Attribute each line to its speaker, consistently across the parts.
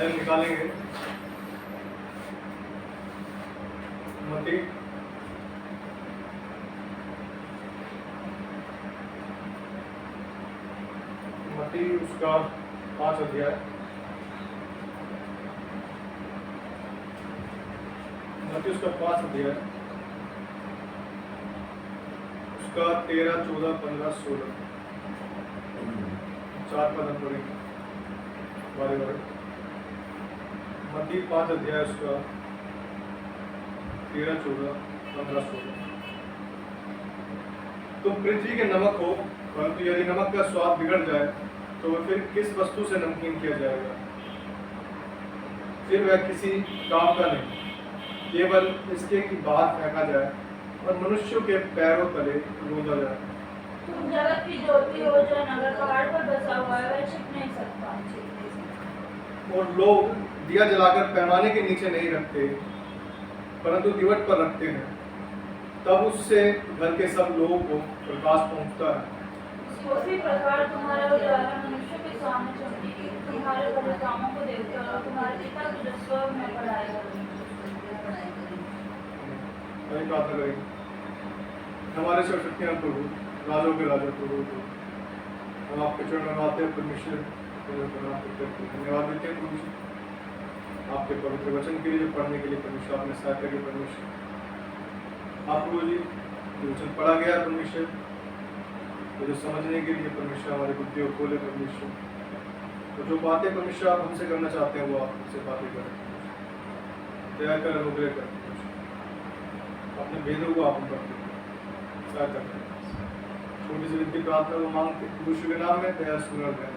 Speaker 1: L निकालेंगे। मत्ती उसका 5 अध्याय, मत्ती उसका 5 अध्याय, उसका 13, 14, 15, 16 4 पद पढ़ेंगे बारे बारे। मत्ती 5 अध्याय, उसका 13, 14, 15, 16। तुम पृथ्वी के नमक हो, परंतु यदि नमक का स्वाद बिगड़ जाए तो वह फिर किस वस्तु से नमकीन किया जाएगा? फिर वह किसी काम का नहीं, केवल इसके कि बाहर फेंका जाए और मनुष्यों के पैरों तले रोंदा जाए।
Speaker 2: तुम जगत की ज्योति हो, जो नगर पहाड़ पर बसा हुआ है वह छिप नहीं सकता।
Speaker 1: और लोग दिया जलाकर पैमाने के नीचे नहीं रखते, परंतु दीवट पर रखते हैं, तब उससे घर के सब लोगों को प्रकाश पहुंचता है।
Speaker 2: उसी प्रकार तुम्हारा उजाला मनुष्य के सामने चमके कि तुम्हारे बड़े कामों को देखते और तुम्हारे पिता को जो स्वर्ग में पढ़ाई करेंगे।
Speaker 1: प्रार्थना करेंगे। हमारे सर्वशक्ति प्रभु, राजों के राजा प्रभु, हम आपके चरणों में आते हैं परमेश्वर, धन्यवाद देते हैं प्रभु जी आपके पवित्र वचन के लिए, जो पढ़ने के लिए परमेश्वर आपने सहायता की। परमेश्वर आप प्रभु जी जो वचन पढ़ा गया परमेश्वर, तो जो समझने के लिए परमेश्वर हमारी बुद्धि को खोले परमेश्वर, तो जो बातें परमेश्वर आप हमसे करना चाहते हैं वो आप हमसे बातें करें, दया कर, अनुग्रह कर, अपने भेदों को आप हम पर सहायता करें। छोटी सी विनती प्रार्थना को मांगते यीशु के नाम में दया सुनर करें,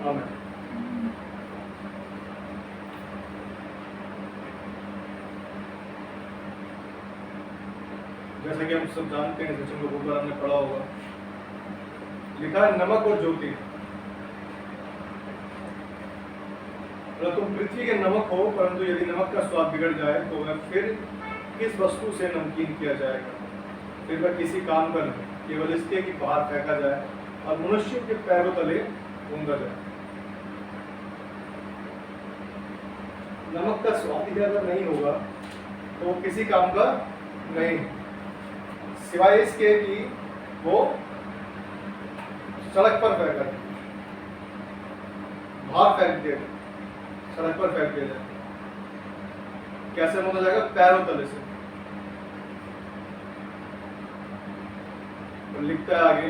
Speaker 1: आमीन। जैसा कि हम सब जानते हैं, वचन को बहुत बार हमने पढ़ा होगा, लिखा है नमक और ज्योति। तुम पृथ्वी के नमक हो, परंतु यदि नमक का स्वाद बिगड़ जाए तो वह फिर किस वस्तु से नमकीन किया जाएगा? फिर वह किसी काम का नहीं, केवल इसके कि बाहर फेंका जाए और मनुष्यों के पैरों तले गूंदा जाए। नमक का स्वाद ही अगर नहीं होगा तो वो किसी काम का नहीं, सिवाय इसके कि वो सड़क पर फेंका जाए, बाहर फेंक दिया जाए, सड़क पर फेंक दिया जाए। कैसे होता जाएगा? पैरों तले से। तो लिखता है आगे,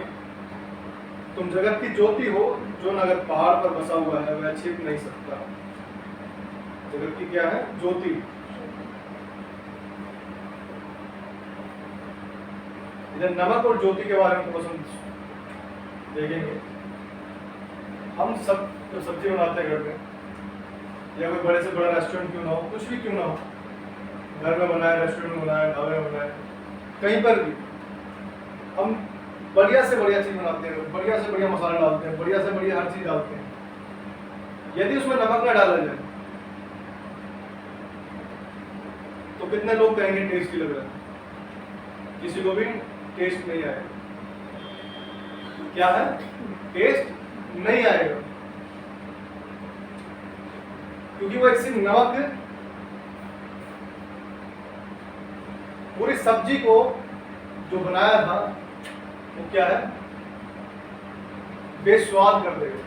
Speaker 1: तुम जगत की ज्योति हो, जो नगर पहाड़ पर बसा हुआ है वह छिप नहीं सकता। जगत की क्या है? ज्योति। इधर नमक और ज्योति के बारे में थोड़ा सा देखेंगे। हम सब जो सब्जी बनाते हैं घर में, या कोई बड़े से बड़ा रेस्टोरेंट क्यों ना हो, कुछ भी क्यों ना हो, घर में बनाए, रेस्टोरेंट में बनाए, ढाबे में बनाए, कहीं पर भी हम बढ़िया से बढ़िया चीज बनाते हैं, बढ़िया से बढ़िया मसाला डालते हैं, बढ़िया से बढ़िया हर चीज डालते हैं। यदि उसमें नमक ना डाला जाए तो कितने लोग कहेंगे टेस्टी लग रहा है? किसी को भी टेस्ट नहीं आएगा। क्या है? टेस्ट नहीं आएगा, क्योंकि वो एक सिर्फ नमक पूरी सब्जी को जो बनाया था वो क्या है? बेस्वाद कर देगा।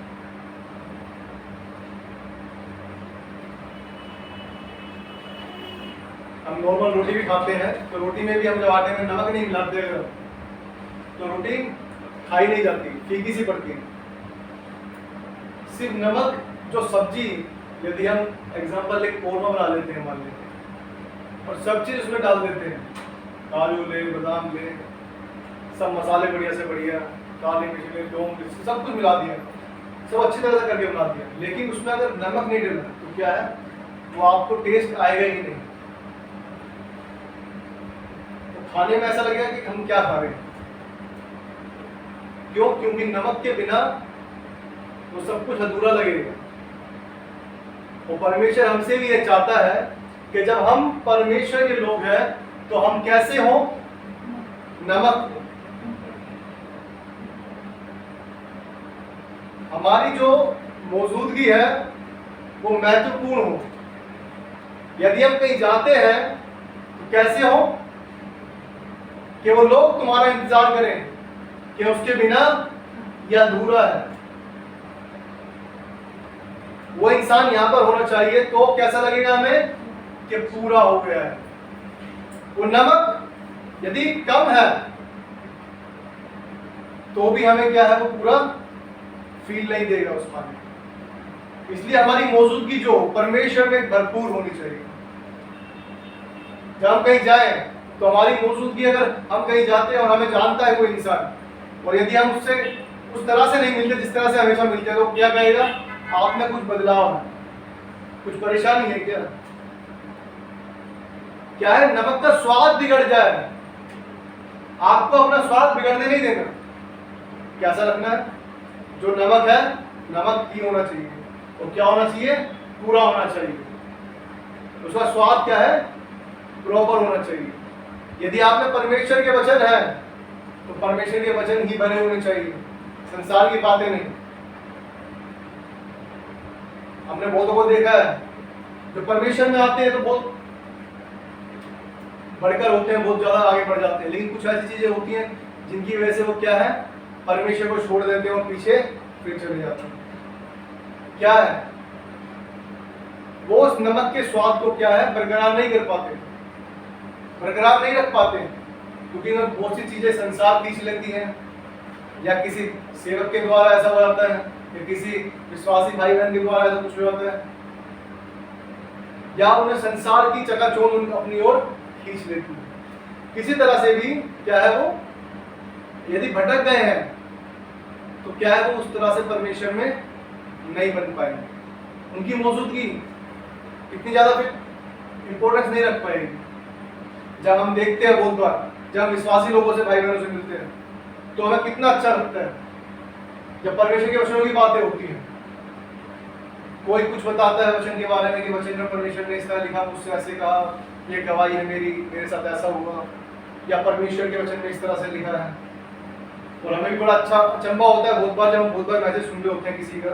Speaker 1: हम नॉर्मल रोटी भी खाते हैं, तो रोटी में भी हम जब आटे में नमक नहीं मिलाते तो रोटी खाई नहीं जाती, फीकी सी पड़ती है। सिर्फ नमक जो सब्जी, यदि हम एग्जांपल एक कोरमा बना लेते हैं मान लेते हैं, और सब चीज उसमें डाल देते हैं, काजू ले, बादाम ले, सब मसाले बढ़िया से बढ़िया, काली मिर्च ले, लौंग, सब कुछ मिला दिया, सब अच्छी तरह से करके बना दिया, लेकिन उसमें अगर नमक नहीं डाला तो क्या है? वो आपको टेस्ट आएगा ही नहीं। तो खाने में ऐसा लगेगा कि हम क्या खा रहे हैं। क्यों? क्योंकि नमक के बिना वो सब कुछ अधूरा लगेगा। वो परमेश्वर हमसे भी ये चाहता है कि जब हम परमेश्वर के लोग हैं तो हम कैसे हो? नमक। हमारी जो मौजूदगी है वो महत्वपूर्ण हो। यदि हम कहीं जाते हैं तो कैसे हो कि वो लोग तुम्हारा इंतजार करें कि उसके बिना यह अधूरा है। वो इंसान यहां पर होना चाहिए तो कैसा लगेगा हमें कि पूरा हो गया है। वो नमक यदि कम है तो भी हमें क्या है वो पूरा फील नहीं देगा उस पानी। इसलिए हमारी मौजूदगी जो परमेश्वर में भरपूर होनी चाहिए। जब हम कहीं जाए तो हमारी मौजूदगी, अगर हम कहीं जाते हैं और हमें जानता है कोई इंसान और यदि हम उससे उस तरह से नहीं मिलते जिस तरह से हमेशा मिलते हैं तो क्या कहेगा, आप में कुछ बदलाव है, कुछ परेशानी है क्या है नमक का स्वाद बिगड़ जाए। आपको अपना स्वाद बिगड़ने नहीं देना। कैसा रखना है, जो नमक है नमक ही होना चाहिए और क्या होना चाहिए, पूरा होना चाहिए। उसका स्वाद क्या है, प्रॉपर होना चाहिए। यदि आप में परमेश्वर के वचन है तो परमेश्वर के वचन ही बने होने चाहिए, संसार की बातें नहीं। हमने बहुतों को देखा है जो परमेश्वर में आते हैं तो बहुत बढ़कर होते हैं, बहुत ज्यादा आगे बढ़ जाते हैं, लेकिन कुछ ऐसी चीजें होती हैं जिनकी वजह से वो क्या है, परमेश्वर को छोड़ देते हैं और पीछे फिर चले जाते हैं। क्या है, वो उस नमक के स्वाद को क्या है बरकरार नहीं कर पाते, बरकरार नहीं रख पाते, क्योंकि उन्हें बहुत सी चीजें संसार खींच लेती हैं, या किसी सेवक के द्वारा ऐसा हो जाता है, या किसी विश्वासी भाई बहन के द्वारा ऐसा कुछ हो जाता है, या उन्हें संसार की चकाचौंध अपनी ओर खींच लेती है। किसी तरह से भी क्या है वो यदि भटक गए हैं तो क्या है वो उस तरह से परमेश्वर में नहीं बन पाएंगे। उनकी मौजूदगी इतनी ज्यादा फिर इंपॉर्टेंस नहीं रख पाएगी। जब हम देखते हैं बहुत बार जब हम विश्वासी लोगों से भाई बहनों से मिलते हैं तो हमें कितना अच्छा लगता है जब परमेश्वर के वचनों की बातें होती हैं। कोई कुछ बताता है वचन के बारे में कि वचन में परमेश्वर ने इस तरह लिखा, मुझसे ऐसे कहा, ये गवाही है मेरी, मेरे साथ ऐसा हुआ, या परमेश्वर के वचन में इस तरह से लिखा है। और हमें भी बड़ा अच्छा अचंभा होता है बहुत बार जब हम बहुत बार मैसेज सुन रहे होते हैं किसी का,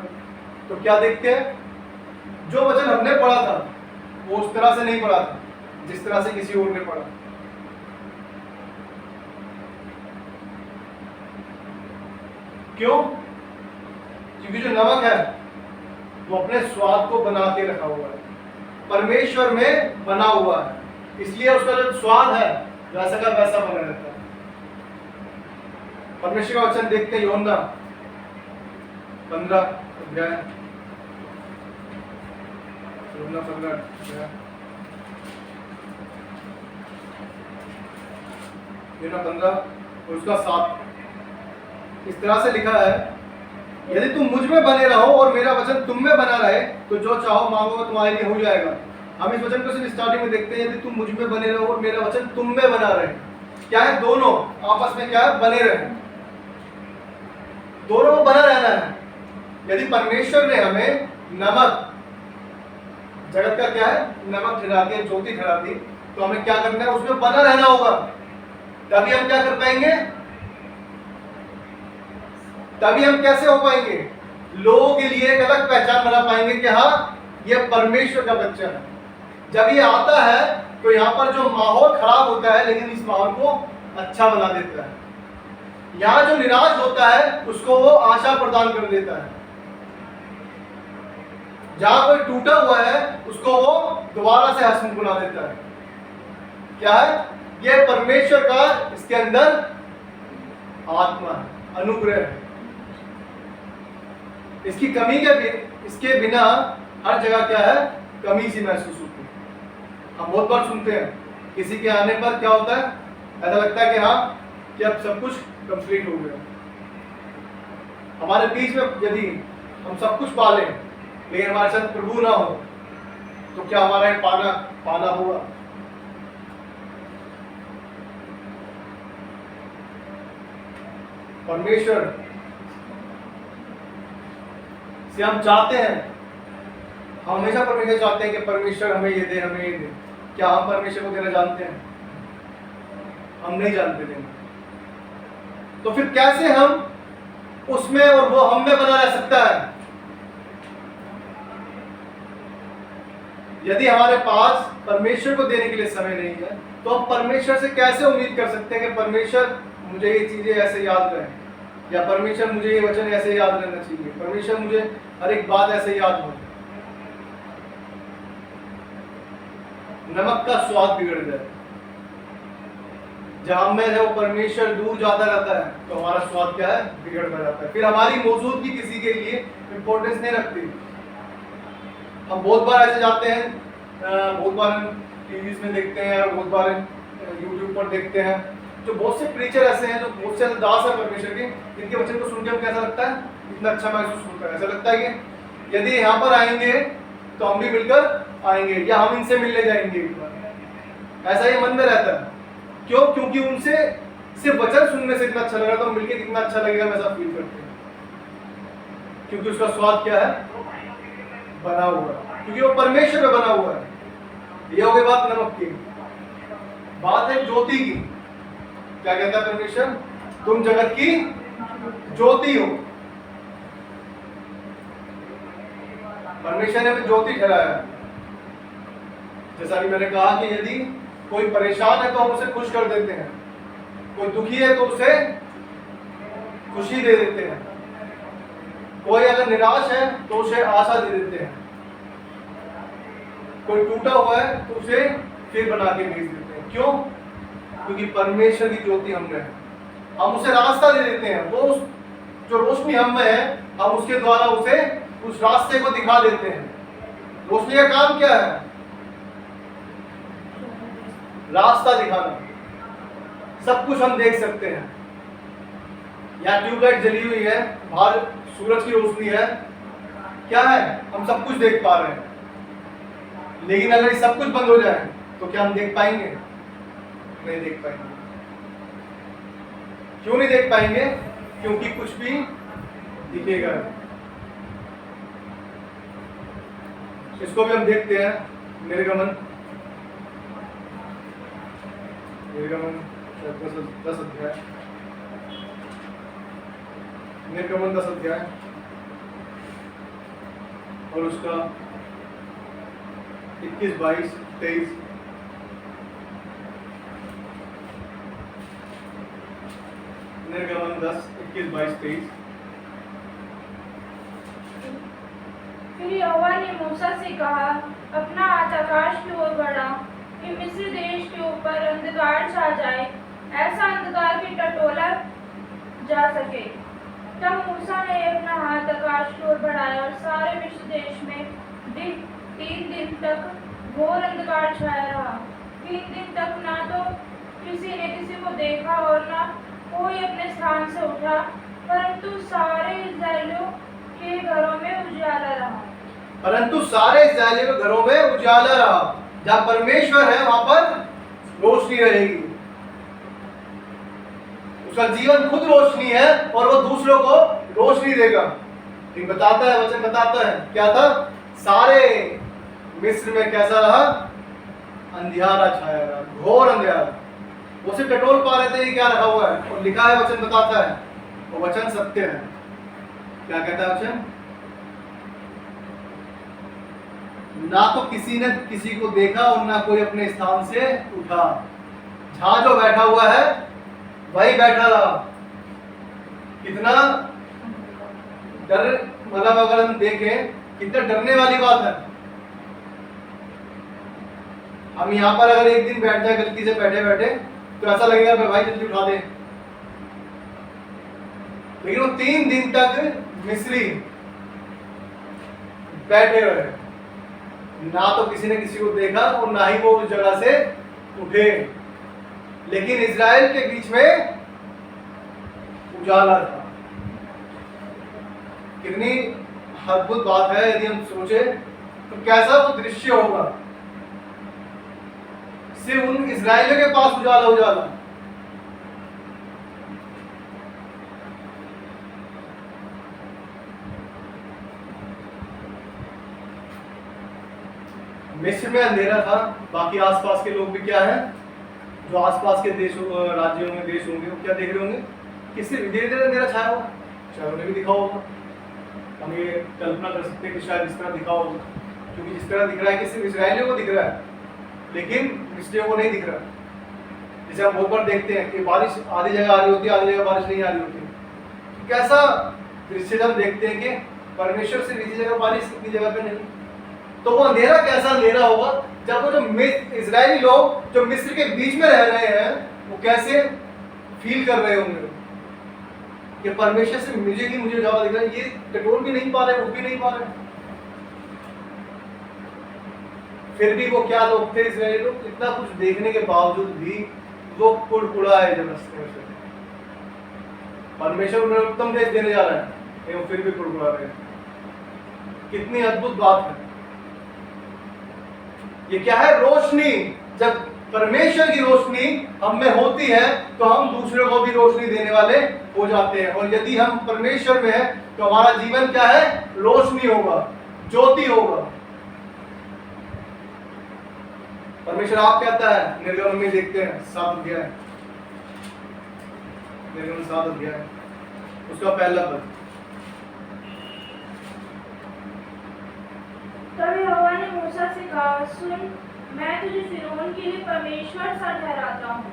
Speaker 1: तो क्या देखते हैं, जो वचन हमने पढ़ा था वो उस तरह से नहीं पढ़ा था जिस तरह से किसी और ने पढ़ा। क्यों? क्योंकि जो नमक है वो अपने स्वाद को बना के रखा हुआ है, परमेश्वर में बना हुआ है, इसलिए उसका जो स्वाद है वैसा का वैसा बना रहता है। परमेश्वर का वचन देखते हैं यूहन्ना 15 अध्याय, यूहन्ना 15 अध्याय, यूहन्ना 15 उसका 7 इस तरह से लिखा है, यदि तुम मुझ में बने रहो और मेरा वचन तुम में बना रहे तो जो चाहो मांगोगे तुम्हारे लिए हो जाएगा। हम इस वचन को सिर्फ स्टार्टिंग में देखते हैं, यदि तुम मुझ में बने रहो और मेरा वचन तुम में बना रहे। क्या है, दोनों आपस में क्या है, बने रहे, दोनों को बना रहना है। यदि परमेश्वर ने हमें नमक, जगत का क्या है, नमक ठहरा दिया, ज्योति ठहरा दी, तो हमें क्या करना है, उसमें बना रहना होगा, तभी हम क्या कर पाएंगे, तभी हम कैसे हो पाएंगे, लोगों के लिए एक अलग पहचान बना पाएंगे कि हाँ ये परमेश्वर का बच्चा है। जब ये आता है तो यहाँ पर जो माहौल खराब होता है लेकिन इस माहौल को अच्छा बना देता है। यहाँ जो निराश होता है उसको वो आशा प्रदान कर देता है। जहां कोई टूटा हुआ है उसको वो दोबारा से हंसमुख बना देता है। क्या है, ये परमेश्वर का इसके अंदर आत्मा है, अनुग्रह है। इसकी कमी इसके बिना हर जगह क्या है, कमी सी महसूस होती है। हम बहुत बार सुनते हैं किसी के आने पर क्या होता है, ऐसा लगता है कि हाँ कि अब सब कुछ कंप्लीट हो गया। हमारे बीच में यदि हम सब कुछ पा लें लेकिन हमारे साथ प्रभु ना हो तो क्या हमारा ये पाना होगा। परमेश्वर से हम चाहते हैं, हम हमेशा परमेश्वर चाहते हैं कि परमेश्वर हमें ये दे, हमें ये दे। क्या हम परमेश्वर को देना जानते हैं? हम नहीं जानते देना। तो फिर कैसे हम उसमें और वो हम में बना रह सकता है? यदि हमारे पास परमेश्वर को देने के लिए समय नहीं है तो हम परमेश्वर से कैसे उम्मीद कर सकते हैं कि परमेश्वर मुझे ये चीजें ऐसे याद रहे, या परमेश्वर मुझे ये वचन ऐसे याद रहना चाहिए, परमेश्वर मुझे हर एक बात ऐसे याद हो। नमक का स्वाद बिगड़ जाए, जहां में है वो परमेश्वर दूर जाता रहता है तो हमारा स्वाद क्या है, बिगड़ता जाता है। फिर हमारी मौजूदगी किसी के लिए इंपॉर्टेंस नहीं रखती। हम बहुत बार ऐसे जाते हैं, बहुत बार टीवी में देखते हैं, बहुत बार यूट्यूब पर देखते हैं, जो बहुत से प्रीचर ऐसे हैं जो बहुत से दास है परमेश्वर के, इनके वचन को सुन के हम कैसा लगता है, इतना अच्छा महसूस होता है। ऐसा लगता है कि यदि यहाँ पर आएंगे तो हम भी मिलकर आएंगे, या हम इनसे मिलने जाएंगे एक बार, ऐसा ही मन में रहता है। क्यों? क्योंकि उनसे सिर्फ वचन सुनने से इतना अच्छा लग रहा था, मिलके कितना अच्छा लगेगा हम ऐसा फील करते हैं। क्योंकि उसका स्वाद क्या है, बना हुआ है, क्योंकि वो परमेश्वर में बना हुआ है। ये हो गई बात नमक की। बात है ज्योति की। क्या कहता है परमेश्वर? तुम जगत की ज्योति हो। परमेश्वर ने हमें ज्योति ठहराया। जैसा कि मैंने कहा कि यदि कोई परेशान है तो हम उसे खुश कर देते हैं, कोई दुखी है तो उसे खुशी दे देते हैं, कोई अगर निराश है तो उसे आशा दे देते हैं, कोई टूटा हुआ है तो उसे फिर बना के भेज देते हैं। क्यों? क्योंकि परमेश्वर की ज्योति हम में है, हम उसे रास्ता दे देते हैं। वो जो रोशनी हम में है, हम उसके द्वारा उसे उस रास्ते को दिखा देते हैं। रोशनी का काम क्या है? रास्ता दिखाना। सब कुछ हम देख सकते हैं। यहाँ ट्यूबलाइट जली हुई है, बाहर सूरज की रोशनी है, क्या है, हम सब कुछ देख पा रहे हैं। लेकिन अगर सब कुछ बंद हो जाए तो क्या हम देख पाएंगे? नहीं देख पाएंगे। क्यों नहीं देख पाएंगे? क्योंकि कुछ भी दिखेगा। इसको भी हम देखते हैं। निर्गमन 10 अध्याय, निर्गमन 10 अध्याय और उसका 21, 22, 23। निर्गमन 10, 21, 22, 23।
Speaker 2: फिर यहोवा ने मूसा से कहा, अपना हाथ आकाश की ओर बढ़ा कि मिस्र देश के ऊपर अंधकार छा जाए, ऐसा अंधकार कि टटोला जा सके। तब मूसा ने अपना हाथ आकाश की ओर बढ़ाया और सारे मिस्र देश में 3 दिन तक घोर अंधकार छाया रहा। 3 दिन तक ना तो किसी ने किसी को देखा और ना कोई अपने स्थान से उठा, परंतु सारे इस्राएलियों के घरों में उजाला रहा।
Speaker 1: परंतु सारे इस्राएलियों के घरों में उजाला रहा। जहां परमेश्वर है वहां पर रोशनी रहेगी। उसका जीवन खुद रोशनी है और वो दूसरों को रोशनी देगा। ये बताता है, वचन बताता है क्या था? सारे मिस्र में कैसा रहा? अंधियारा छाया रहा, घोर अंधियारा। वो सिर्फ टटोल पा रहे थे क्या रखा हुआ है, और लिखा है, वचन बताता है, वो वचन सत्य है। क्या कहता है वचन? ना तो किसी ने किसी को देखा और ना कोई अपने स्थान से उठा। जहां जो बैठा हुआ है वही बैठा रहा। कितना डर, मतलब अगर हम देखें कितना डरने वाली बात है। हम यहाँ पर अगर एक दिन बैठ जाए गलती से बैठे बैठे तो ऐसा लगेगा कि भाई जल्दी उठा दे। लेकिन वो 3 दिन तक मिस्री बैठे रहे, ना तो किसी ने किसी को देखा और ना ही वो उस जगह से उठे। लेकिन इजराइल के बीच में उजाला था। कितनी अद्भुत बात है। यदि हम सोचे तो कैसा वो दृश्य होगा। सिर्फ उन इजराइलियों के पास उजाला उजाला। मिस्र में अंधेरा था, बाकी आसपास के लोग भी क्या है, जो आसपास के देशों राज्यों में देश होंगे, वो क्या देख रहे होंगे कि सिर्फ धीरे धीरे अंधेरा छाया हुआ। शायद उन्हें भी दिखा होगा। हम ये कल्पना कर सकते हैं कि शायद इस तरह दिखा होगा। क्योंकि जिस तरह दिख रहा है कि सिर्फ इजरायलियों को दिख रहा है, लेकिन मिस्रियों को नहीं दिख रहा। जैसे हम बहुत बार देखते हैं कि बारिश आधी जगह आ रही होती है, आधी जगह बारिश नहीं आ रही होती। तो कैसा दृश्य हम देखते हैं कि परमेश्वर से किसी जगह बारिश, कितनी जगह पे नहीं। तो वो अंधेरा कैसा अंधेरा होगा जब वो जो इजरायली लोग जो मिस्र के बीच में रह रहे हैं, वो कैसे फील कर रहे होंगे कि परमेश्वर से मुझे ज्यादा दिख रहा है, ये टटोल भी नहीं पा रहे, उठ भी नहीं पा रहे। फिर भी वो क्या लोग थे इजरायली लोग, इतना कुछ देखने के बावजूद भी वो कुड़कुड़ाए जब परमेश्वर उन्हें उत्तम देश देने जा रहा है, लेकिन वो फिर भी कुड़कुड़ा रहे हैं। कितनी अद्भुत बात है ये। क्या है? रोशनी। जब परमेश्वर की रोशनी हम में होती है तो हम दूसरों को भी रोशनी देने वाले हो जाते हैं। और यदि हम परमेश्वर में हैं तो हमारा जीवन क्या है? रोशनी होगा, ज्योति होगा। परमेश्वर आप कहता है, निर्गमन में देखते हैं 7 अध्याय, निर्गमन 7 अध्याय उसका पहला पद।
Speaker 2: तब यहोवा ने मूसा से कहा, सुन, मैं तुझे फिरौन के लिए परमेश्वर सा ठहराता हूँ,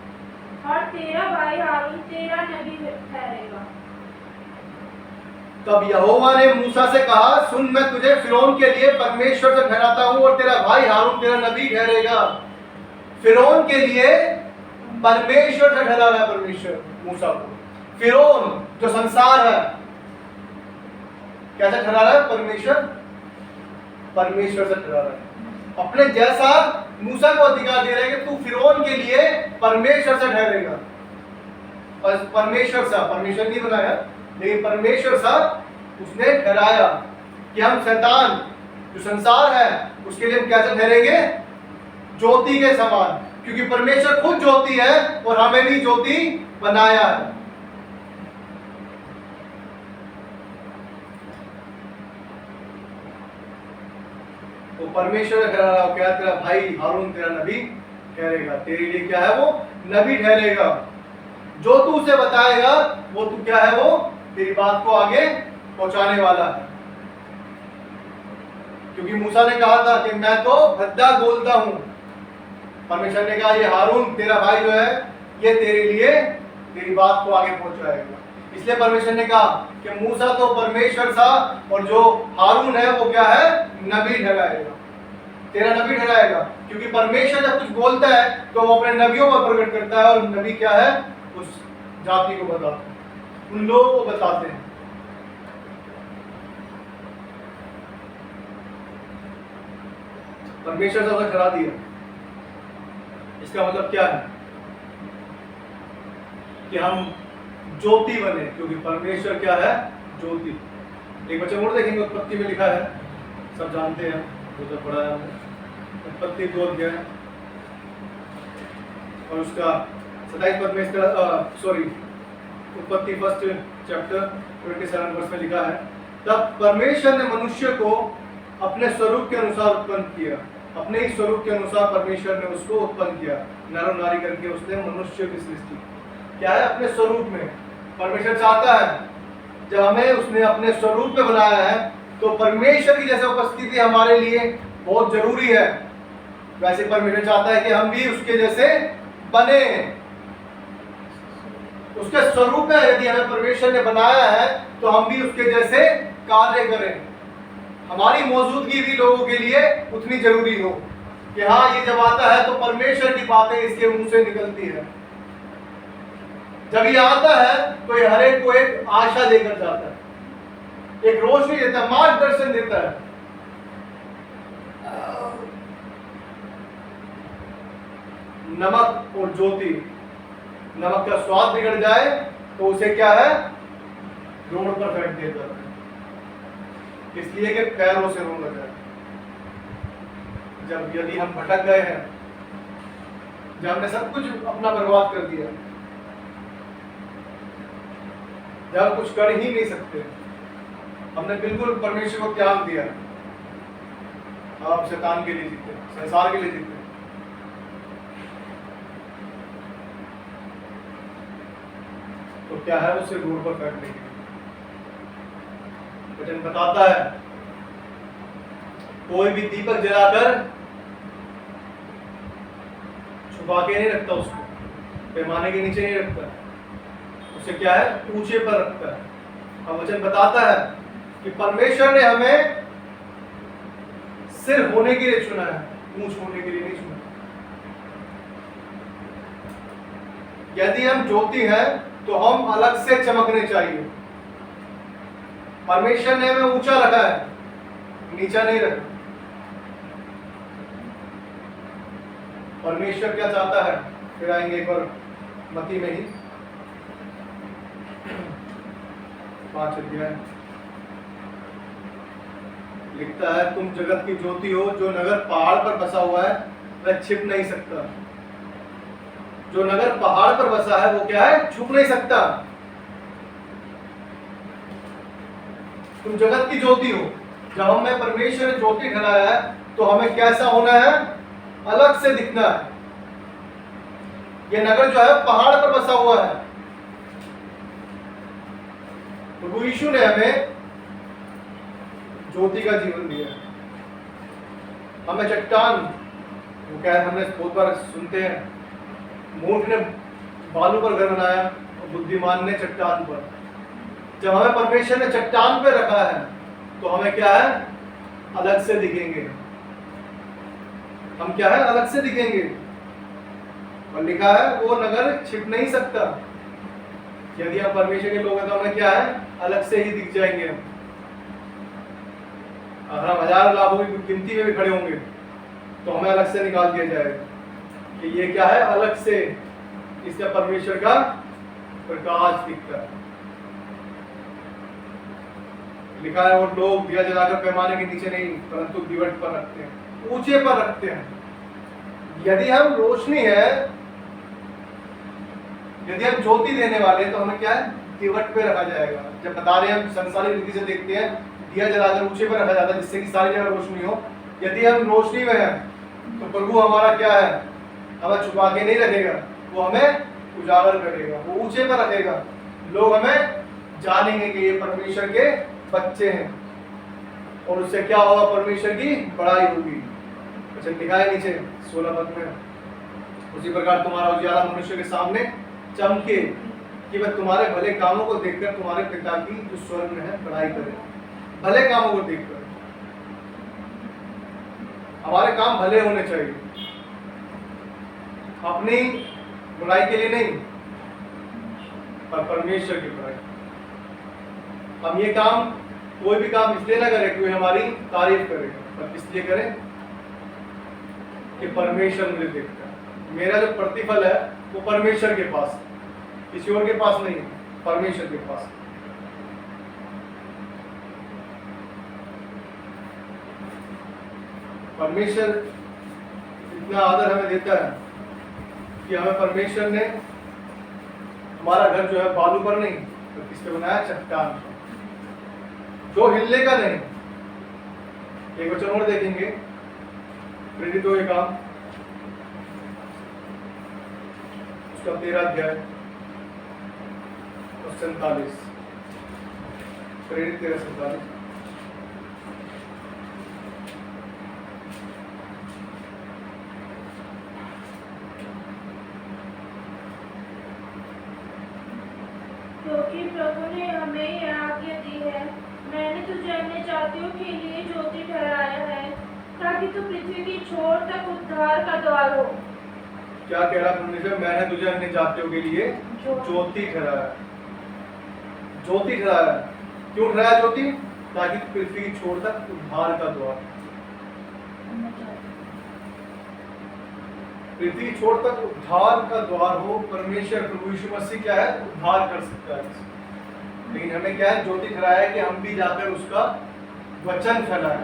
Speaker 2: और तेरा भाई हारून तेरा नबी ठहरेगा।
Speaker 1: तब यहोवा ने मूसा से कहा, सुन, मैं तुझे फिरौन के लिए परमेश्वर से ठहराता हूँ और तेरा भाई हारून तेरा नबी ठहरेगा। फिरौन के लिए परमेश्वर से ठहरा रहा है परमेश्वर मूसा को। फिरौन जो संसार है, कैसे ठहरा रहा है? परमेश्वर से ठहरा रहा है। अपने जैसा मूसा को अधिकार दे रहा है कि तू फिरौन के लिए परमेश्वर से ठहरेगा। परमेश्वर सा, परमेश्वर नहीं बनाया, लेकिन परमेश्वर सा उसने ठहराया कि हम शैतान जो संसार है उसके लिए हम कैसे ठहरेंगे? ज्योति के समान, क्योंकि परमेश्वर खुद ज्योति है और हमें भी ज्योति बनाया है। तो परमेश्वर ठहरा रहा, क्या? तेरा भाई हारून तेरा नबी ठहरेगा। तेरे लिए क्या है? वो नबी ठहरेगा। जो तू उसे बताएगा वो तू क्या है? वो तेरी बात को आगे पहुंचाने वाला है। क्योंकि मूसा ने कहा था कि मैं तो भद्दा बोलता हूं, परमेश्वर ने कहा ये हारून तेरा भाई जो है ये तेरे लिए तेरी बात को आगे पहुंचाएगा। इसलिए परमेश्वर ने कहा कि मूसा तो परमेश्वर सा और जो हारून है वो क्या है? नबी ठहराएगा, तेरा नबी ठहराएगा। क्योंकि परमेश्वर जब कुछ बोलता है तो वो अपने नबियों पर प्रकट करता है, और नबी क्या है? उस जाति को बताते हैं, उन लोगों को बताते हैं। परमेश्वर से उसे ठहरा दिया। इसका मतलब क्या है? कि हम ज्योति बने, क्योंकि परमेश्वर क्या है? ज्योति। एक बच्चे और देखेंगे, उत्पत्ति में लिखा है, सब जानते हैं, वो तो पढ़ा है उत्पत्ति 2 अध्याय और उसका 27 पद में इस तरह, सॉरी, उत्पत्ति 1 चैप्टर 27 वर्ष में लिखा है, तब परमेश्वर ने मनुष्य को अपने स्वरूप के अनुसार उत्पन्न किया, अपने ही स्वरूप के अनुसार परमेश्वर ने उसको उत्पन्न किया, नर और नारी करके उसने मनुष्य की सृष्टि। क्या है? अपने स्वरूप में। परमेश्वर चाहता है जब हमें उसने अपने स्वरूप में बनाया है तो परमेश्वर की जैसे उपस्थिति हमारे लिए बहुत जरूरी है, वैसे परमेश्वर चाहता है कि हम भी उसके जैसे बने। उसके स्वरूप में यदि हमें परमेश्वर ने बनाया है तो हम भी उसके जैसे कार्य करें। हमारी मौजूदगी भी लोगों के लिए उतनी जरूरी हो कि हाँ, ये जब आता है तो परमेश्वर की बातें इसके मुंह से निकलती है। जब ये आता है तो ये हर एक को एक आशा देकर जाता है, एक रोशनी देता है, मार्गदर्शन देता है। नमक और ज्योति, नमक का स्वाद बिगड़ जाए तो उसे क्या है? रोड पर फेंक देता है, इसलिए कि पैरों से रोन लगा। जब यदि हम भटक गए हैं, जब हमने सब कुछ अपना बर्बाद कर दिया, जब कुछ कर ही नहीं सकते, हमने बिल्कुल परमेश्वर को त्याग दिया, आप शैतान के लिए जीते, संसार के लिए जीते, तो क्या है? उसे रोड पर फेंकने के लिए। वचन बताता है कोई भी दीपक जलाकर छुपा के नहीं रखता, उसको पैमाने के नीचे नहीं रखता, उसे क्या है ऊंचे पर रखता है। अब वचन बताता है कि परमेश्वर ने हमें सिर्फ होने के लिए चुना है, ऊंच होने के लिए नहीं चुना। यदि हम ज्योति हैं तो हम अलग से चमकने चाहिए। परमेश्वर ने हमें ऊंचा रखा है, नीचा नहीं रखा। परमेश्वर क्या चाहता है, फिर आएंगे एक बार मत्ती में ही 5 अध्याय लिखता है, तुम जगत की ज्योति हो। जो नगर पहाड़ पर बसा हुआ है वह छिप नहीं सकता। जो नगर पहाड़ पर बसा है वो क्या है, छुप नहीं सकता। तुम जगत की ज्योति हो। जब हमें परमेश्वर ने ज्योति ठहराया है तो हमें कैसा होना है, अलग से दिखना है। यह नगर जो है पहाड़ पर बसा हुआ है। प्रभु यीशु ने हमें ज्योति का जीवन दिया। हमें चट्टान, वो क्या है, हमने बहुत बार सुनते हैं, मूर्ख ने बालू पर घर बनाया और बुद्धिमान ने चट्टान पर। जब हमें परमेश्वर ने चट्टान पर रखा है तो हमें क्या है, अलग से दिखेंगे। हम क्या है, अलग से दिखेंगे। और लिखा है वो नगर छिप नहीं सकता। यदि हम परमेश्वर के लोग हैं तो हमें क्या है, अलग से ही दिख जाएंगे। अगर हम 1000 लाखों की गिनती में भी खड़े होंगे तो हमें अलग से निकाल दिया जाएगा कि ये क्या है, अलग से इससे परमेश्वर का प्रकाश दिखता है। लिखा है वो लोग दिया जलाकर पैमाने के नीचे नहीं परंतु दिवट पर रखते हैं, ऊंचे पर रखते हैं। यदि हम रोशनी है, यदि हम ज्योति देने वाले हैं तो हमें क्या है, दिवट पे रखा जाएगा। जब बता रहे हैं हम संसारिक रीति से देखते हैं, दिया जलाकर ऊंचे पर रखा जाता है जिससे कि सारी जगह रोशनी हो। यदि हम रोशनी में हैं तो प्रभु हमारा क्या है, हमें छुपा के नहीं रखेगा, वो हमें उजागर करेगा, वो ऊंचे पर रखेगा। लोग हमें जानेंगे कि ये परमेश्वर के बच्चे हैं और उससे क्या होगा, परमेश्वर की बड़ाई होगी। अच्छा लिखा है नीचे 16 पद में, उसी प्रकार तुम्हारा उजाला मनुष्य के सामने चमके कि वह तुम्हारे भले कामों को देखकर तुम्हारे पिता की जो स्वर्ग में है बड़ाई करे। भले कामों को देखकर, हमारे काम भले होने चाहिए, अपनी बुराई के लिए नहीं पर परमेश्वर की बुराई। हम ये काम, कोई भी काम इसलिए ना करें कोई हमारी तारीफ करेगा, पर इसलिए करें कि परमेश्वर मुझे देखता है। मेरा जो प्रतिफल है वो परमेश्वर के पास, किसी और के पास नहीं, परमेश्वर के पास। परमेश्वर इतना आदर हमें देता है कि हमें परमेश्वर ने हमारा घर जो है बालू पर नहीं तो किस पे बनाया, चट्टान पर, जो हिलने का नहीं। एक वचन और देखेंगे, प्रेरित हो काम उसका 13 अध्याय और 47, प्रेरित 13:47।
Speaker 2: क्योंकि प्रभु ने हमें यह आज्ञा दी है, मैंने तुझे अन्य जातियों के लिए ज्योति ठहराया है ताकि तू पृथ्वी की छोर तक उद्धार का द्वार हो।
Speaker 1: क्या कह रहा परमेश्वर, मैंने तुझे अन्य जातियों के लिए ज्योति ठहराया। ज्योति ठहराया, क्यों ठहराया ज्योति? ताकि पृथ्वी की छोर तक उद्धार का द्वार, पृथ्वी की छोर तक उद्धार का द्वार हो। परमेश्वर प्रभु यीशु मसीह क्या है, उद्धार कर सकता है। लेकिन हमें क्या है, ज्योति ठहराया है कि हम भी जाकर उसका वचन फैलाएं,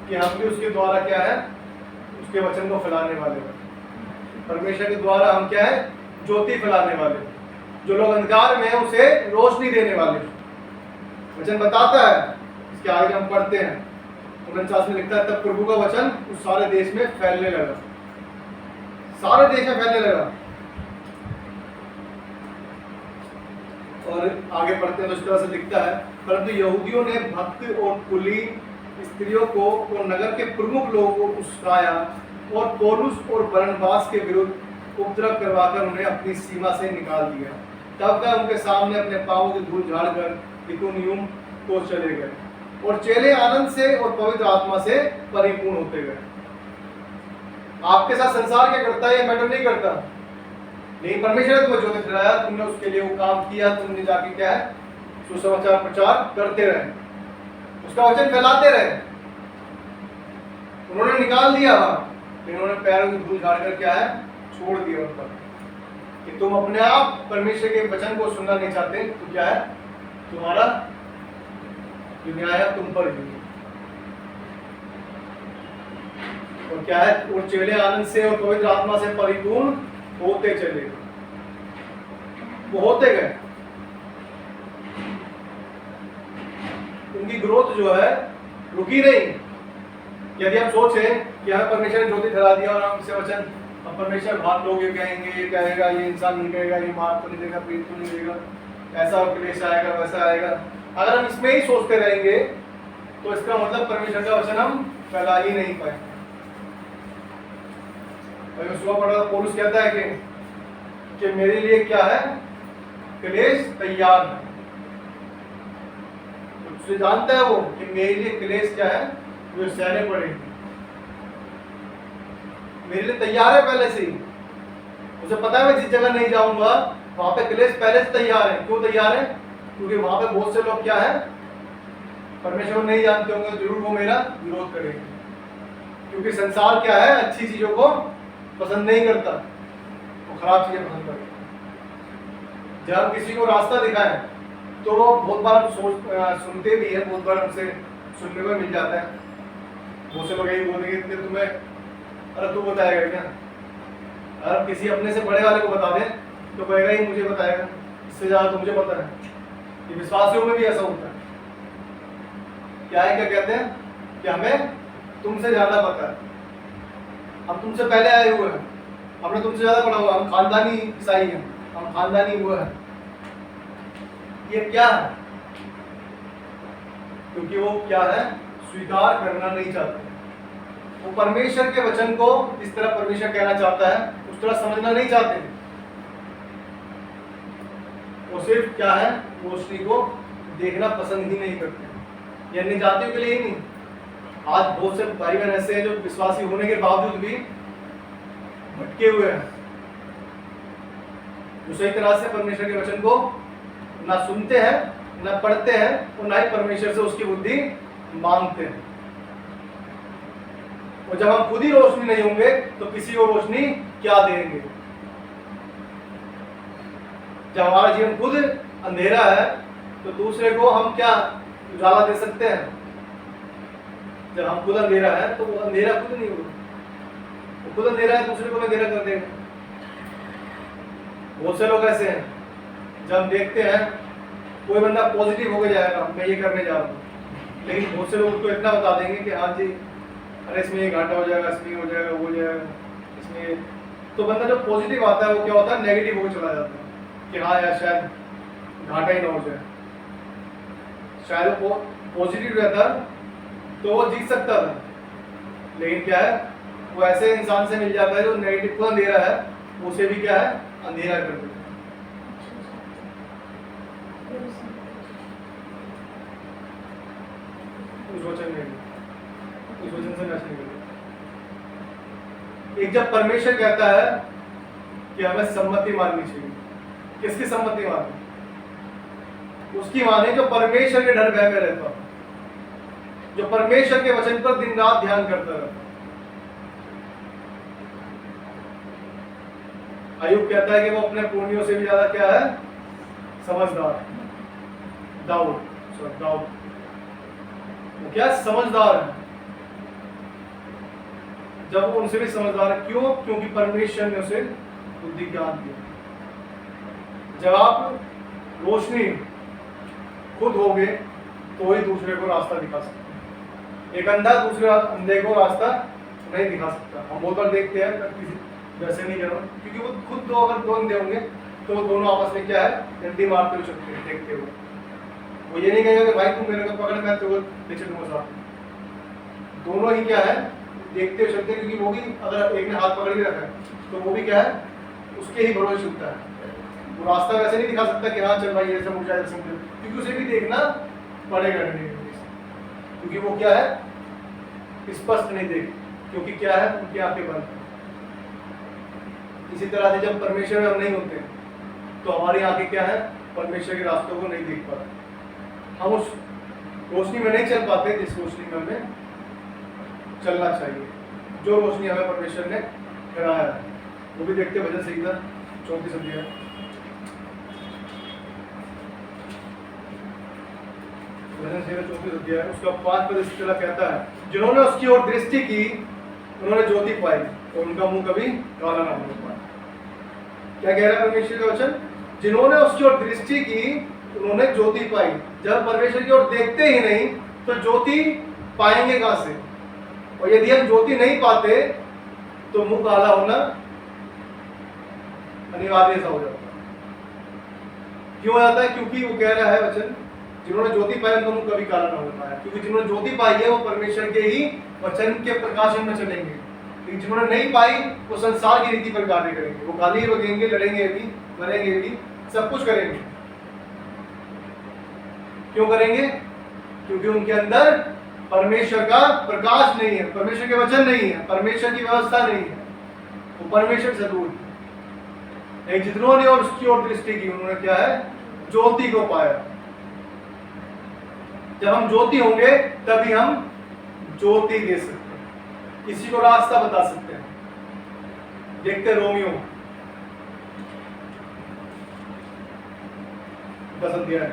Speaker 1: कि हम भी उसके द्वारा क्या है, उसके वचन को फैलाने वाले हैं। परमेश्वर के द्वारा हम क्या है, ज्योति फैलाने वाले, जो लोग अंधकार में है उसे रोशनी देने वाले। वचन बताता है, इसके आगे हम पढ़ते हैं 49 में लिखता है, तब प्रभु का वचन उस सारे देश में फैलने लगा, सारे देश में फैलने लगा। और आगे पढ़ते हैं तो इस तरह से लिखता है, परंतु यहूदियों ने भक्त और कुलीन स्त्रियों को और नगर के प्रमुख लोगों को उस्काया और पौलुस और बरनबास के विरुद्ध उपद्रव करवाकर उन्हें अपनी सीमा से निकाल दिया। तब वह उनके सामने अपने पांवों की धूल झाड़कर इकुनियुम को चले गए और चेले आनंद से और पवित्र आत्मा से परिपूर्ण होते गए। आपके साथ संसार क्या करता है ये मैटर नहीं करता, लेकिन परमेश्वर ने तुम्हें ज्योति ठहराया, तुमने उसके लिए वो काम किया, तुमने जाके क्या है सुसमाचार प्रचार करते रहे, उसका वचन फैलाते रहे। उन्होंने निकाल दिया वहां, लेकिन उन्होंने पैरों की धूल झाड़कर क्या है छोड़ दिया उन पर कि तुम अपने आप परमेश्वर के वचन को सुनना नहीं चाहते, तो क्या है तुम्हारा जो न्याय है तुम पर ही। और क्या है और चेले आनंद से और पवित्र आत्मा से परिपूर्ण होते चले गए, वो होते गए। उनकी ग्रोथ जो है रुकी नहीं। यदि हम सोचें कि हमें परमेश्वर ने ज्योति ठहरा दिया और हम इससे वचन अब परमेश्वर बात लोग ये कहेंगे, ये कहेगा, ये इंसान नहीं कहेगा, ये मार तो नहीं देगा, पीट तो नहीं देगा, ऐसा क्लेश आएगा, वैसा आएगा, अगर हम इसमें ही सोचते रहेंगे तो इसका मतलब परमेश्वर का वचन हम फैला ही नहीं पाएंगे। और सुबह पढ़ा पौलुस कहता है कि मेरे लिए क्या है क्लेश तैयार है। तो जानता है वो कि मेरे लिए क्लेश क्या है जो सहने पड़ेगी, मेरे लिए तैयार है पहले से ही। उसे पता है मैं जिस जगह नहीं जाऊंगा वहां पे क्लेश पहले से तैयार है। क्यों तैयार है? क्योंकि वहां पे बहुत से लोग क्या है परमेश्वर नहीं जानते होंगे, जरूर वो मेरा विरोध करेंगे, क्योंकि संसार क्या है अच्छी चीजों को पसंद नहीं करता, वो खराब चीजें पसंद करता है। जब हम किसी को रास्ता दिखाएं तो वो बहुत बार सुनते भी है, बहुत बार हमसे सुनने को मिल जाता है। बहुत से लोग यही बोलेंगे कि तुम्हें अरे तू बताएगा क्या, अगर किसी अपने से बड़े वाले को बता दें तो कहेगा ही मुझे बताएगा, इससे ज्यादा तो मुझे पता है। ये विश्वासियों में भी ऐसा होता है। क्या है क्या कहते हैं कि हमें तुमसे ज्यादा पता है, हम तुमसे पहले आए हुए हैं, हमने तुमसे ज्यादा पढ़ा हुआ, हम खानदानी ईसाई हैं, हम खानदानी हुए हैं। ये क्या है? क्योंकि वो क्या है स्वीकार करना नहीं चाहते, वो परमेश्वर के वचन को जिस तरह परमेश्वर कहना चाहता है उस तरह समझना नहीं चाहते। वो सिर्फ क्या है रोशनी को देखना पसंद ही नहीं करते। ये अन्य जातियों के लिए ही नहीं, आज बहुत से भाई बहन ऐसे हैं जो विश्वासी होने के बावजूद भी भटके हुए हैं, जो सही तरह से परमेश्वर के वचन को ना सुनते हैं, ना पढ़ते हैं और ना ही परमेश्वर से उसकी बुद्धि मांगते हैं। और जब हम खुद ही रोशनी नहीं होंगे तो किसी को रोशनी क्या देंगे? जब हमारा जीवन खुद अंधेरा है तो दूसरे को हम क्या उजाला दे सकते हैं? जब हम खुद अंधेरा है तो वो अंधेरा खुद नहीं होगा, वो खुद अंधेरा है दूसरे को अंधेरा कर देगा। बहुत से लोग ऐसे हैं, जब हम देखते हैं कोई बंदा पॉजिटिव हो जाएगा मैं ये करने जा रहा हूँ, लेकिन बहुत से लोग उसको इतना बता देंगे कि हाँ जी अरे इसमें ये घाटा हो जाएगा, इसमें हो जाएगा, वो हो जाएगा, इसमें। तो बंदा जो पॉजिटिव आता है वो क्या होता है नेगेटिव हो चला जाता है कि हाँ यार शायद घाटा ही ना हो जाए। शायद वो पॉजिटिव रहता तो वो जीत सकता था, लेकिन क्या है वो ऐसे इंसान से मिल जाता है जो नेगेटिव को अंधेरा है, उसे भी क्या है अंधेरा कर देता है। उस वचन से मैच नहीं करता। एक जब परमेश्वर कहता है कि हमें सम्मति माननी चाहिए, किसकी सम्मति माननी? उसकी माने जो परमेश्वर के डर भय में रहता, जो परमेश्वर के वचन पर दिन रात ध्यान करता रहता। अय्यूब कहता है कि वो अपने पुण्यों से भी ज्यादा क्या है समझदार। दाऊद वो क्या समझदार है, जब वो उनसे भी समझदार है। क्यों? क्योंकि परमेश्वर ने उसे बुद्धि ज्ञान दिया। जब आप रोशनी खुद होगे तो ही दूसरे को रास्ता दिखा सकते। एक अंधा दूसरे अंधे को रास्ता नहीं दिखा सकता। हम बहुत बार देखते हैं किसी वैसे नहीं कर रहा हूँ, क्योंकि वो खुद दो अगर दो अंधे होंगे तो वो दोनों आपस में क्या है डंडी मारते हुए चलते हैं देखते हुए। वो ये नहीं कहेगा कि भाई तू मेरे को पकड़ मैं तेरे को पीछे दूंगा साथ, दोनों ही क्या है, देखते हुए चलते हैं, क्योंकि वो भी अगर एक ने हाथ पकड़ के रखा है तो वो भी क्या है, उसके ही भरोसे चलता है। वो रास्ता वैसे नहीं दिखा सकता कि हाँ चल भाई ऐसे मुड़ जाए ऐसे मुड़ जाए, क्योंकि उसे भी देखना पड़ेगा नहीं, क्योंकि वो क्या है, स्पष्ट नहीं देख, क्योंकि क्या है, उनकी आंखें बंद हैं। इसी तरह से जब परमेश्वर में हम नहीं होते तो हमारी आंखें क्या है, परमेश्वर के रास्तों को नहीं देख पाते, हम उस रोशनी में नहीं चल पाते जिस रोशनी में हमें चलना चाहिए, जो रोशनी हमें परमेश्वर ने कराया है। वो भी देखते भजन संहिता 34 अध्याय, भजन संहिता 34 अध्याय उसका 5 पद इस तरह कहता है, जिन्होंने उसकी ओर दृष्टि की उन्होंने ज्योति पाई और उनका मुंह कभी काला ना होने पाया। क्या कह रहा है परमेश्वर का वचन, जिन्होंने उसकी ओर दृष्टि की उन्होंने ज्योति पाई। जब परमेश्वर की ओर देखते ही नहीं तो ज्योति पाएंगे कहां से, और यदि हम ज्योति नहीं पाते तो मुंह काला होना अनिवार्य सा हो जाता है। क्यों जाता है, क्योंकि वो कह रहा है वचन, जिन्होंने ज्योति पाई उनका मुंह कभी काला ना हो पाया, क्योंकि जिन्होंने ज्योति पाई है वो परमेश्वर के ही वचन के प्रकाशन में चलेंगे, लेकिन जिन्होंने नहीं पाई वो संसार की रीति पर कार्य करेंगे, वो गाली बकेंगे, लड़ेंगे भी, मरेंगे भी, सब कुछ करेंगे। क्यों करेंगे, क्योंकि उनके अंदर परमेश्वर का प्रकाश नहीं है, परमेश्वर के वचन नहीं है, परमेश्वर की व्यवस्था नहीं है, वो परमेश्वर से दूर है। जिन्होंने और उसकी ओर दृष्टि की उन्होंने क्या है, ज्योति को पाया। जब हम ज्योति होंगे तभी हम ज्योति दे सकते हैं, किसी को रास्ता बता सकते हैं। देखते रोमियो 10 अध्याय,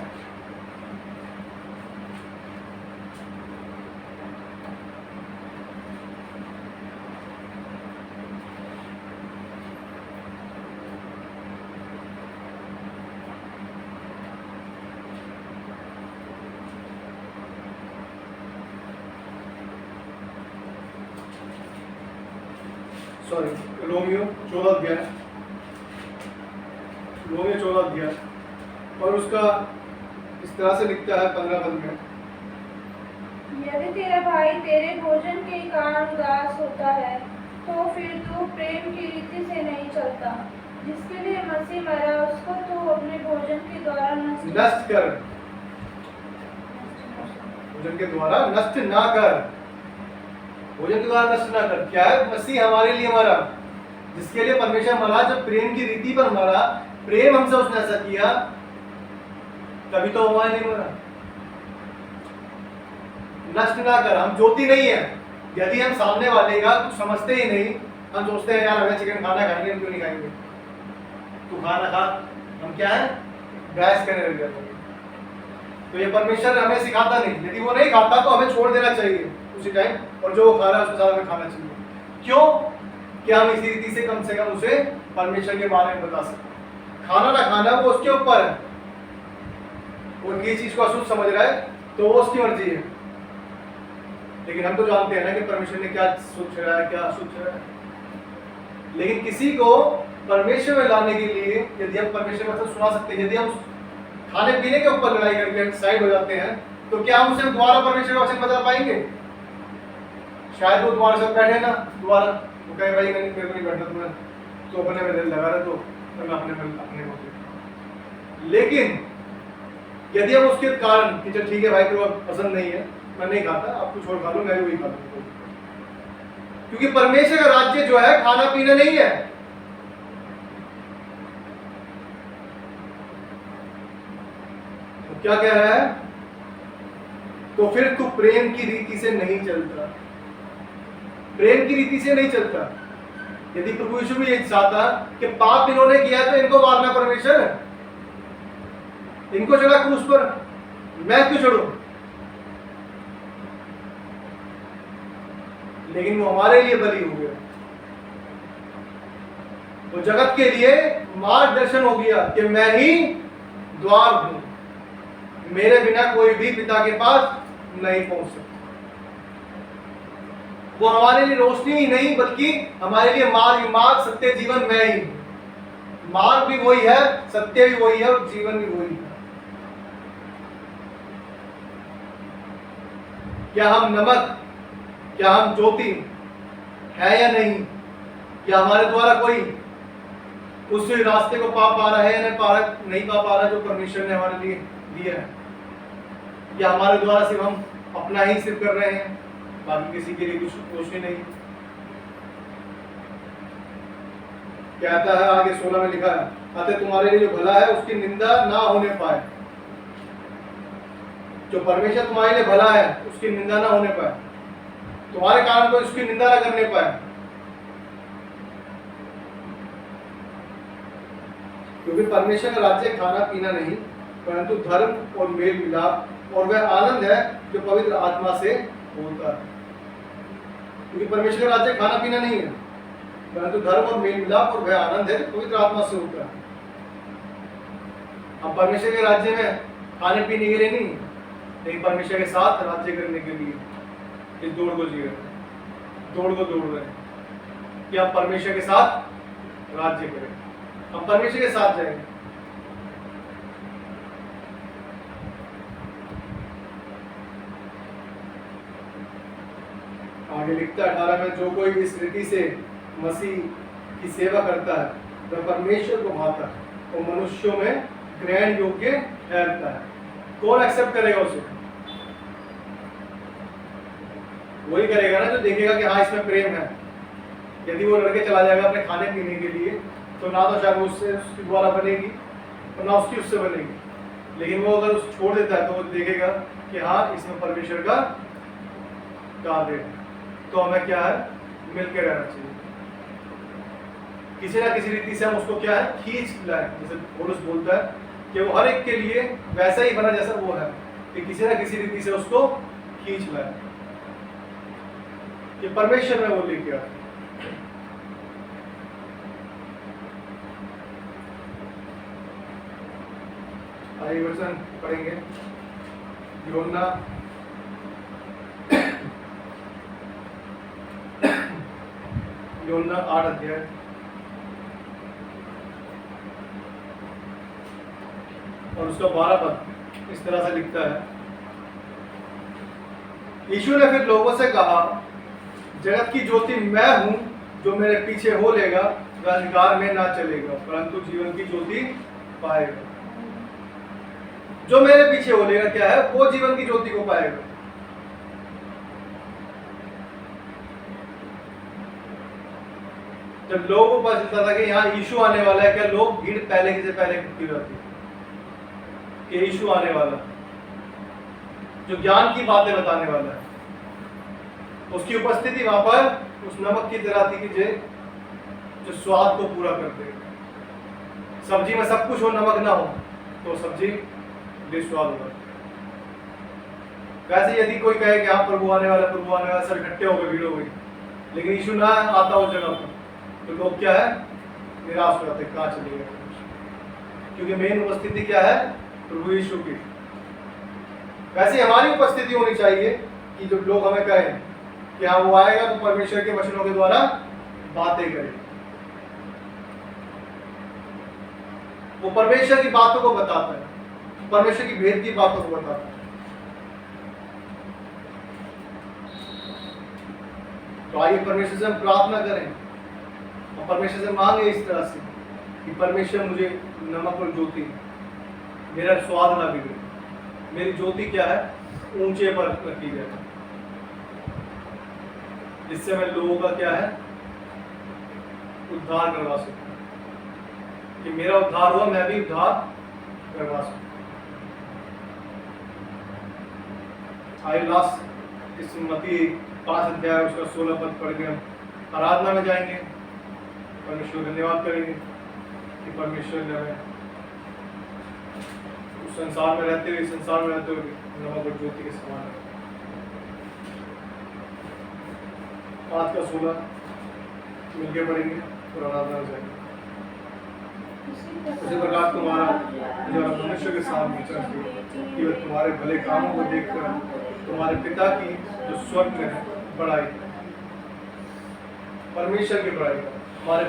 Speaker 1: रोमियो 14 अध्याय, रोमियो 14 अध्याय, और उसका इस तरह से लिखता है 15 पद में,
Speaker 2: यदि तेरा भाई तेरे भोजन के कारण उदास होता है तो फिर तू प्रेम की रीति से नहीं चलता, जिसके लिए मसीह मरा उसको तू अपने भोजन के द्वारा
Speaker 1: नष्ट कर, भोजन के द्वारा नष्ट ना कर, भोजन के द्वारा नष्ट ना कर। क्या है, मसीह हमारे लिए मरा, जिसके लिए परमेश्वर मरा, जब प्रेम की रीति पर मरा, प्रेम हमसे उसने ऐसा किया, तभी तो हमारे लिए मरा। नष्ट ना कर, हम ज्योति नहीं है। यदि हम सामने वाले का कुछ समझते ही नहीं, हम सोचते हैं यार हमें चिकन खाना खाएंगे, हम क्यों नहीं खाएंगे, तू खाना खा, हम क्या है, बहस करने लग जाते हैं। तो ये परमेश्वर हमें सिखाता नहीं, यदि वो नहीं खाता तो हमें छोड़ देना चाहिए उसी टाइम, और जो वो खा रहा है उसके साथ हमें खाना चाहिए। क्यों, कि हम इसी रीति से कम उसे परमेश्वर के बारे में बता सकते। खाना ना खाना वो उसके ऊपर है, वो किसी चीज को अशुद्ध समझ रहा है तो वो उसकी मर्जी है, लेकिन हम तो जानते हैं ना कि परमेश्वर ने क्या शुद्ध ठहराया है, क्या अशुद्ध ठहराया है। लेकिन किसी को परमेश्वर में लाने के लिए यदि हम परमेश्वर का वचन सुना सकते हैं, यदि हम खाने पीने के ऊपर लड़ाई करके साइड हो जाते हैं, तो क्या हम उसे दोबारा परमेश्वर का वचन बता पाएंगे? शायद वो तुम्हारे साथ बैठे ना दोबारा, वो कहे भाई मेरे को नहीं बैठा, तुम्हें तो अपने में दिल लगा रहे तो मैं अपने को। लेकिन यदि हम उसके कारण कि चल ठीक है भाई तेरे को पसंद नहीं है, मैं नहीं खाता, आप कुछ और खा लो, मैं भी वही खा लूँ, क्योंकि परमेश्वर का राज्य जो है खाना पीना नहीं है। तो क्या कह रहा है, तो फिर तू प्रेम की रीति से नहीं चलता, प्रेम की रीति से नहीं चलता। यदि प्रभु यीशु भी यही चाहता कि पाप इन्होंने किया तो इनको मारना परमेश्वर, इनको चढ़ा क्रूस पर, मैं क्यों चढ़ूं? लेकिन वो हमारे लिए बलि हो गया, वो जगत के लिए मार्गदर्शन हो गया कि मैं ही द्वार हूं, मेरे बिना कोई भी पिता के पास नहीं पहुंच सकता। वो हमारे लिए रोशनी ही नहीं बल्कि हमारे लिए मार्ग सत्य जीवन मैं ही हूं। मार्ग भी वही है, सत्य भी वही है और जीवन भी वही है। क्या हम नमक, क्या हम ज्योति है या नहीं, क्या हमारे द्वारा कोई उस रास्ते को पा रहा है या नहीं पा रहा जो परमेश्वर ने हमारे लिए दिया है, या हमारे द्वारा सिर्फ हम अपना ही सिर्फ कर रहे हैं, बाकी किसी के लिए कुछ नहीं। कहता है आगे 16 में लिखा है, अतः तुम्हारे लिए जो भला है उसकी निंदा ना होने पाए। जो परमेश्वर तुम्हारे लिए भला है उसकी निंदा ना होने पाए, तुम्हारे कारण कोई उसकी निंदा ना करने पाए। क्योंकि परमेश्वर का राज्य खाना पीना नहीं परंतु धर्म और मेल मिलाप और वह आनंद है जो पवित्र आत्मा से होता है। क्योंकि परमेश्वर का राज्य खाना पीना नहीं है परंतु धर्म और मेल मिलाप और वह आनंद है जो पवित्र आत्मा से होता है। हम परमेश्वर के राज्य में खाने पीने के लिए नहीं, लेकिन परमेश्वर के साथ राज्य करने के लिए इस दौड़ को जी रहे हैं, दौड़ को दौड़ रहे हैं कि हम परमेश्वर के साथ राज्य करें, हम परमेश्वर के साथ जाएंगे। आगे लिखता है 18 में, जो कोई इस रीति से मसीह की सेवा करता है वह परमेश्वर को भाता है और मनुष्यों में ग्रहण योग्य ठहरता है। कौन एक्सेप्ट करेगा उसे? वही करेगा ना जो देखेगा कि हाँ इसमें प्रेम है। यदि वो लड़के चला जाएगा अपने खाने पीने के लिए तो ना तो शायद उससे उसकी द्वारा बनेगी और ना उसकी उससे बनेगी, लेकिन वो अगर उसे छोड़ देता है तो वो देखेगा कि हाँ इसमें परमेश्वर का कार्य है, तो हमें क्या है मिलकर रहना चाहिए। किसी ना किसी रीति से हम उसको क्या है खींच लाए, जैसे पौलुस बोलता है कि वो हर एक के लिए वैसा ही बना जैसा वो है, कि किसी ना किसी रीति से उसको खींच लाए कि परमेश्वर में वो लेके आए। आइए वचन पढ़ेंगे यूहन्ना 8 अध्याय और उसका 12 पद इस तरह से लिखता है, यीशु ने फिर लोगों से कहा, जगत की ज्योति मैं हूं, जो मेरे पीछे हो लेगा वह अंधकार में ना चलेगा परंतु जीवन की ज्योति पाएगा। जो मेरे पीछे हो लेगा क्या है, वो जीवन की ज्योति को पाएगा। जब लोगों को पता चलता था कि यहाँ यीशु आने वाला है, क्या लोग भीड़ पहले से पहले इकट्ठी रहती कि यीशु आने वाला जो ज्ञान की बातें बताने वाला है। उसकी उपस्थिति वहां पर उस नमक की तरह थी कि जो स्वाद को पूरा कर दे। सब्जी में सब कुछ हो, नमक ना हो तो सब्जी बेस्वाद होगा। वैसे यदि कोई कहे कि हाँ प्रभु आने वाला, सब इकट्ठे हो गए, भीड़ हो गई, लेकिन यीशु ना आता उस जगह पर तो लोग क्या है निराश हो जाते, कहाँ चले गए, क्योंकि मेन उपस्थिति क्या है प्रभु यीशु की। वैसे हमारी उपस्थिति होनी चाहिए कि जब लोग हमें कहें कि हाँ वो आएगा तो परमेश्वर के वचनों के द्वारा बातें करें, वो परमेश्वर की बातों को बताता है, परमेश्वर की भेद की बातों को बताता है। तो आइए परमेश्वर से हम प्रार्थना करें और परमेश्वर से मांगे इस तरह से कि परमेश्वर मुझे नमक और ज्योति, मेरा स्वाद ना बिगड़े, मेरी ज्योति क्या है ऊंचे पर रखी जाए, जिससे मैं लोगों का क्या है उद्धार करवा सकूं, कि मेरा उद्धार हुआ मैं भी उद्धार करवा सकूं। आइए लास्ट इस मत्ती 5 अध्याय उसका 16 पद पढ़ के हम आराधना में जाएंगे। परमेश्वर धन्यवाद करेंगे कि परमेश्वर ने हमें उस संसार में रहते हुए नमक और ज्योति के समान है। 5 का 16 मिलके पढ़ेंगे और आराधना में जाएंगे। उसी प्रकार तुम्हारा जो मनुष्य के सामने कि वह तुम्हारे भले कामों को देखकर तुम्हारे पिता की जो स्वर्ग में है बड़ाई, परमेश्वर की बड़ाई, हमारे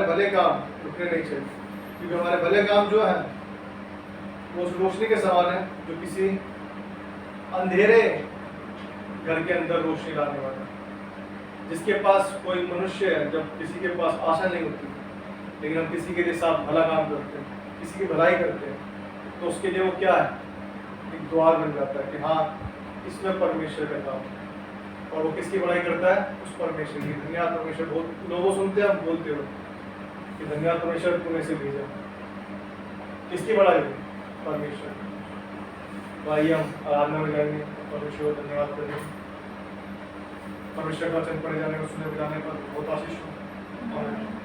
Speaker 1: भले काम रुकने नहीं चाहिए, क्योंकि हमारे भले काम जो है वो उस रोशनी के समान है जो किसी अंधेरे घर के अंदर रोशनी लाने वाला, जिसके पास कोई मनुष्य है, जब किसी के पास आशा नहीं होती लेकिन हम किसी के लिए साथ भला काम करते हैं, किसी की भलाई करते हैं, तो उसके लिए वो क्या है, एक द्वार बन जाता है कि हाँ इसमें परमेश्वर का काम है। और वो किसकी भलाई करता है, उस परमेश्वर की। धन्यवाद परमेश्वर, बहुत लोगों सुनते हैं हम बोलते हो कि धन्यवाद परमेश्वर तूने इसे भेजा, किसकी भलाई हुई, परमेश्वर। तो आइए हम आराधना में जाएंगे, परमेश्वर को धन्यवाद करेंगे। परमेश्वर का वचन पढ़े जाने और सुने बजाने पर बहुत आशीष हो।